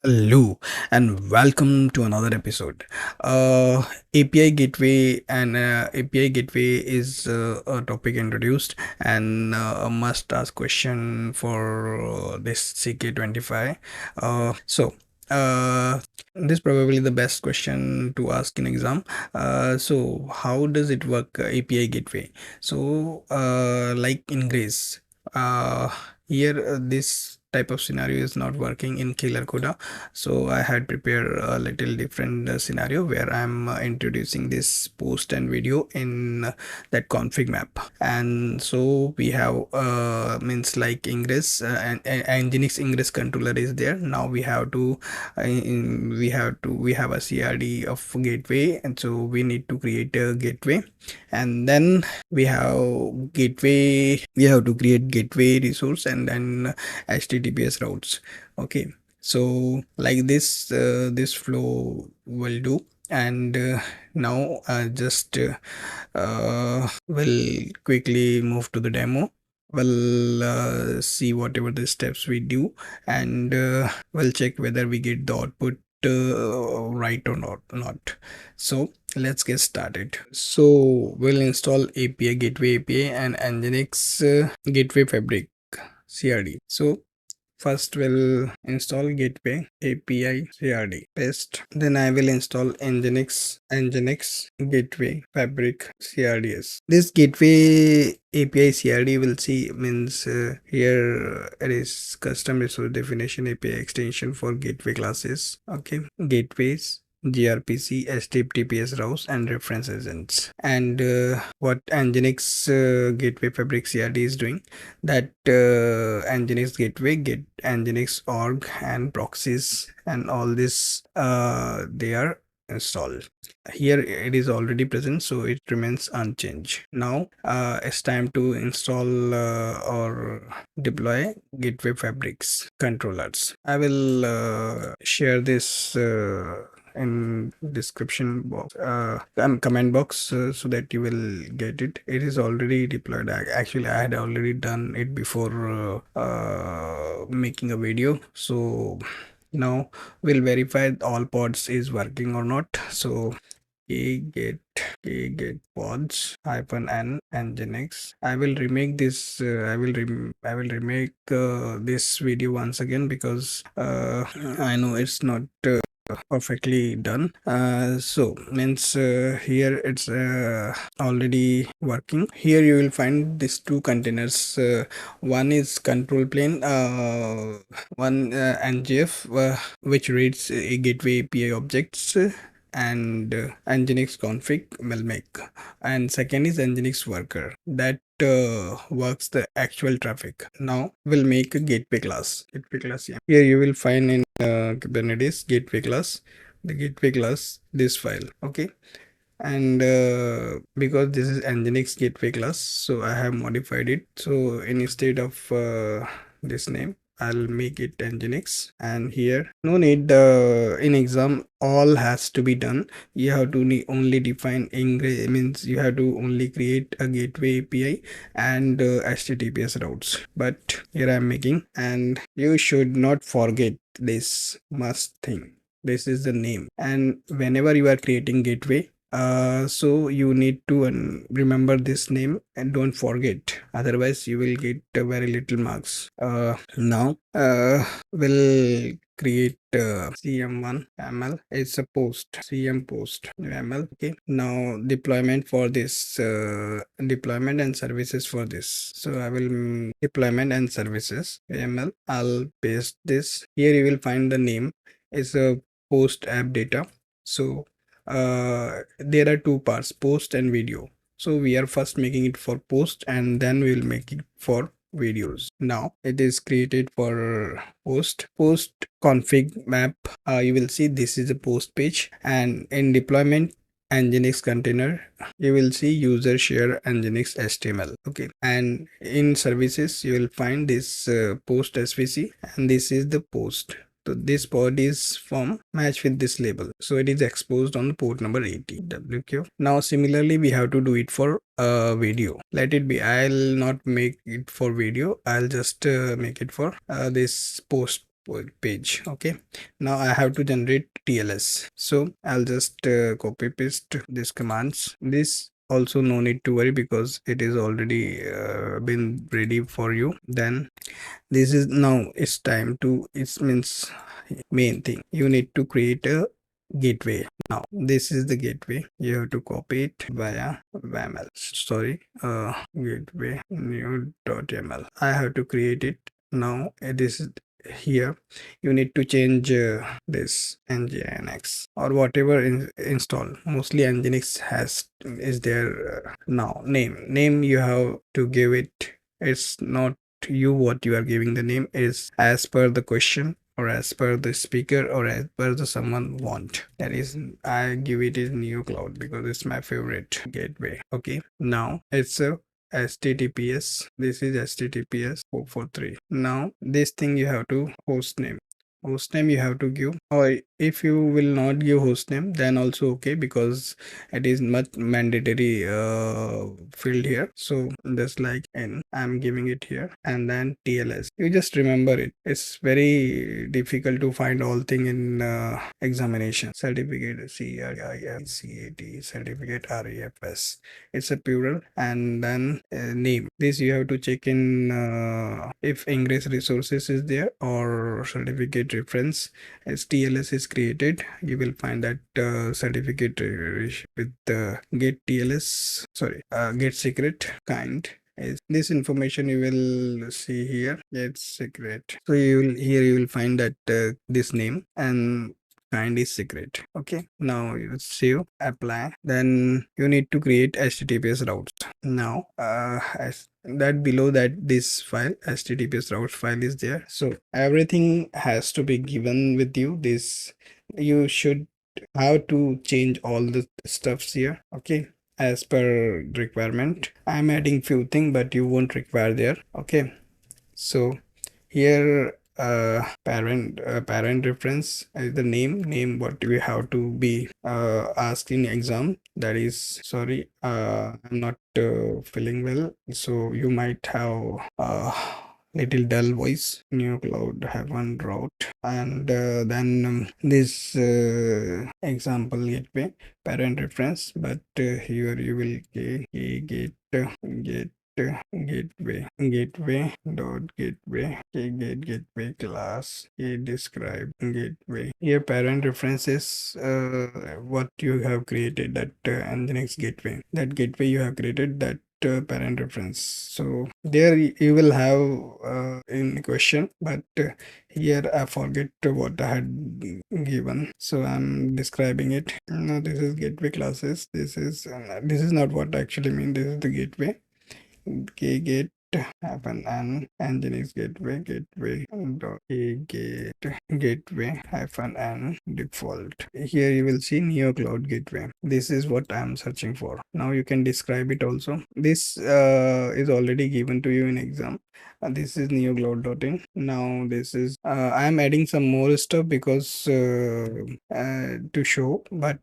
Hello and welcome to another episode. API gateway and API gateway is a topic introduced and a must-ask question for this CK25. So this is probably the best question to ask in exam. So how does it work? API gateway. Like in Grace, here this type of scenario is not working in Killer Coda, so I had prepared a little different scenario where I'm introducing this post and video in that config map. And so we have means like ingress and Nginx ingress controller is there. Now we have to we have a CRD of gateway, and so we need to create a gateway, and then we have to create gateway resource and then HTTPS routes. Okay, so like this flow will do. And now just we'll quickly move to the demo. We'll see whatever the steps we do, and we'll check whether we get the output right or not. So let's get started. So we'll install API gateway API and Nginx gateway fabric CRD. So first we'll install gateway API CRD paste. Then I will install Nginx gateway fabric CRDs. This gateway API CRD will see means here it is custom resource definition API extension for gateway classes. Okay, gateways, gRPC, HTTPS routes, and reference agents. And what Nginx gateway fabric CRD is doing, that Nginx gateway get Nginx org and proxies and all this they are installed. Here it is already present, so it remains unchanged. Now it's time to install or deploy gateway fabrics controllers. I will share this in description box and comment box so that you will get it. It is already deployed. Actually, I had already done it before making a video. So now we'll verify all pods is working or not. So get pods -n nginx. I will remake this. I will remake this video once again because I know it's not perfectly done. So means here it's already working. Here you will find these two containers. One is control plane, one ngf which reads a gateway API objects, and Nginx config will make, and second is Nginx worker that works the actual traffic. Now we'll make a gateway class. Yeah. Here you will find in Kubernetes gateway class, the gateway class, this file. Okay, and because this is Nginx gateway class, so I have modified it. So instead of this name, I'll make it Nginx, and here no need in exam all has to be done. You have to only define ingress, means you have to only create a gateway API and HTTPS routes, but here I'm making, and you should not forget this must thing. This is the name, and whenever you are creating gateway, so you need to remember this name and don't forget, otherwise you will get very little marks. Now we'll create cm1 ml. It's a post, cm post ml. Okay, now deployment for this, deployment and services for this. So I will deployment and services ml. I'll paste this. Here you will find the name is a post app data. So there are two parts, post and video. So we are first making it for post, and then we will make it for videos. Now it is created for post config map. You will see this is a post page, and in deployment Nginx container you will see user share Nginx HTML. Okay, and in services you will find this post svc, and this is the post. So this pod is from match with this label, so it is exposed on the port number 80 WQ. Now similarly we have to do it for video. Let it be, I'll not make it for video, I'll just make it for this post page. Okay, now I have to generate TLS, so I'll just copy paste these commands. This also no need to worry because it is already been ready for you. Then this is now it's time to, it means main thing, you need to create a gateway. Now this is the gateway, you have to copy it via YAML, sorry, gateway new.yaml. I have to create it. Now this is here, you need to change this nginx or whatever install, mostly nginx has is there. Now name you have to give it, it's not you what you are giving the name, is as per the question or as per the speaker or as per the someone want. That is, I give it is NeoKloud because it's my favorite gateway. Okay, now it's a HTTPS. This is HTTPS 443. Now this thing you have to hostname you have to give, or if you will not give hostname then also okay, because it is much mandatory field here. So just like I'm giving it here, and then TLS, you just remember it. It's very difficult to find all thing in examination. Certificate CRIFCAT, certificate REFS, it's a plural. And then name, this you have to check in if ingress resources is there or certificate reference. As TLS is created, you will find that certificate with the get TLS, sorry, get secret kind is this information you will see here, get secret. So you will here you will find that this name and kind is secret. Okay, now you save, apply, then you need to create HTTPS routes. Now as that below that this file HTTPS routes file is there, so everything has to be given with you. This you should have to change all the stuffs here. Okay, as per requirement, I'm adding few things but you won't require there. Okay, so here parent reference is the name what we have to be asked in exam. That is, sorry, I'm not feeling well, so you might have little dull voice. NeoKloud have one route, and then this example gateway parent reference, but here you will get gateway gateway class describe gateway. Here parent reference is what you have created, that nginx gateway, that gateway you have created, that parent reference. So there you will have in question, but here I forget what I had given, so I'm describing it. Now this is gateway classes. This is not what I actually mean. This is the gateway. Get happen and nginx gateway dot gateway hyphen and default. Here you will see NeoKloud gateway. This is what I am searching for. Now you can describe it also. This is already given to you in exam. This is neocloud.in. Now this is I am adding some more stuff because to show, but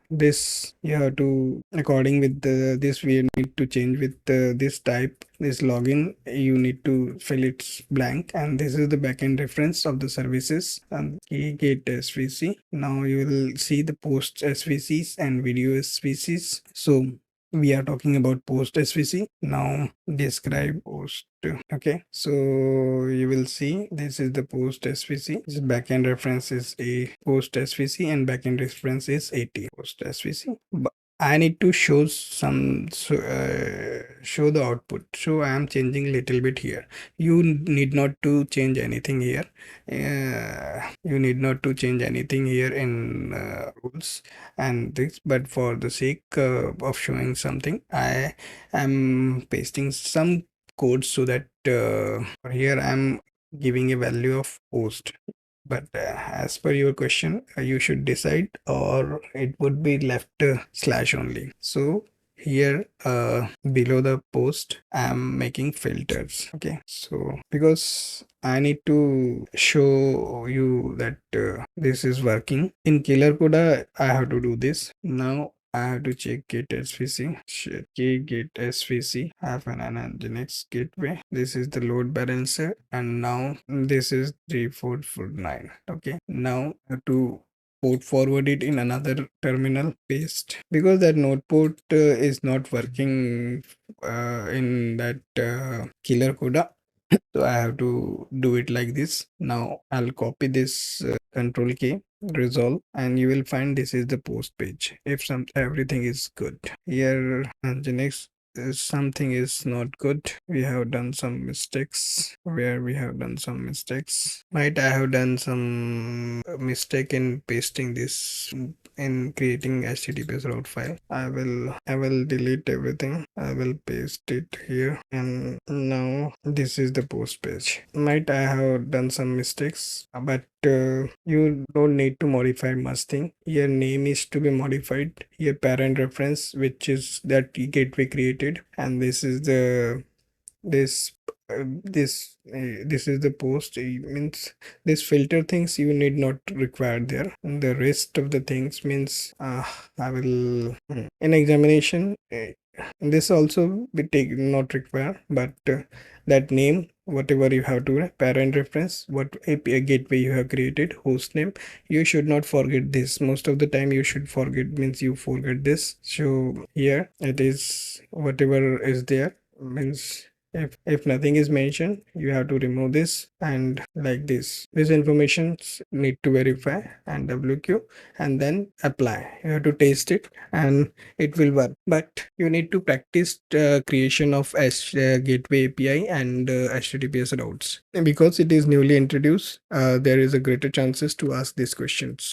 this you have to according with this we need to change with this type, this login you need to fill it blank, and this is the backend reference of the services and get svc. Now you will see the post svcs and video svcs. So we are talking about post svc. Now describe post. Okay, so you will see this is the post svc. This backend reference is a post svc and backend reference is 80 post svc. But I need to show some show the output, so I am changing little bit here. You need not to change anything here. You need not to change anything here in rules and this, but for the sake of showing something, I am pasting some code so that here I'm giving a value of post. But as per your question, you should decide, or it would be left slash only. So here below the post I'm making filters. Okay, so because I need to show you that this is working in killer code, I have to do this. Now I have to check get svc. Shit. Get svc have an nginx gateway. This is the load balancer, and now this is 3449. Okay, now I have to port forward it in another terminal, paste, because that node port is not working in that killer coda. So I have to do it like this. Now I'll copy this control K, resolve, and you will find this is the post page. If some everything is good here, and the next something is not good. We have done some mistakes. Where we have done some mistakes. Might I have done some mistake in pasting this in creating https route file. I will delete everything. I will paste it here, and now this is the post page. Might I have done some mistakes, but you don't need to modify much thing. Your name is to be modified. Your parent reference, which is that gateway created, and this is the this this is the post. Means this filter things you need not require there, and the rest of the things means I will in examination this also be taken not require, but that name whatever you have to parent reference, what API gateway you have created, host name, you should not forget this. Most of the time you should forget, means you forget this. So here it is whatever is there, means if nothing is mentioned, you have to remove this, and like this information need to verify and wq, and then apply. You have to taste it and it will work, but you need to practice creation of gateway API and https routes, because it is newly introduced. There is a greater chances to ask these questions.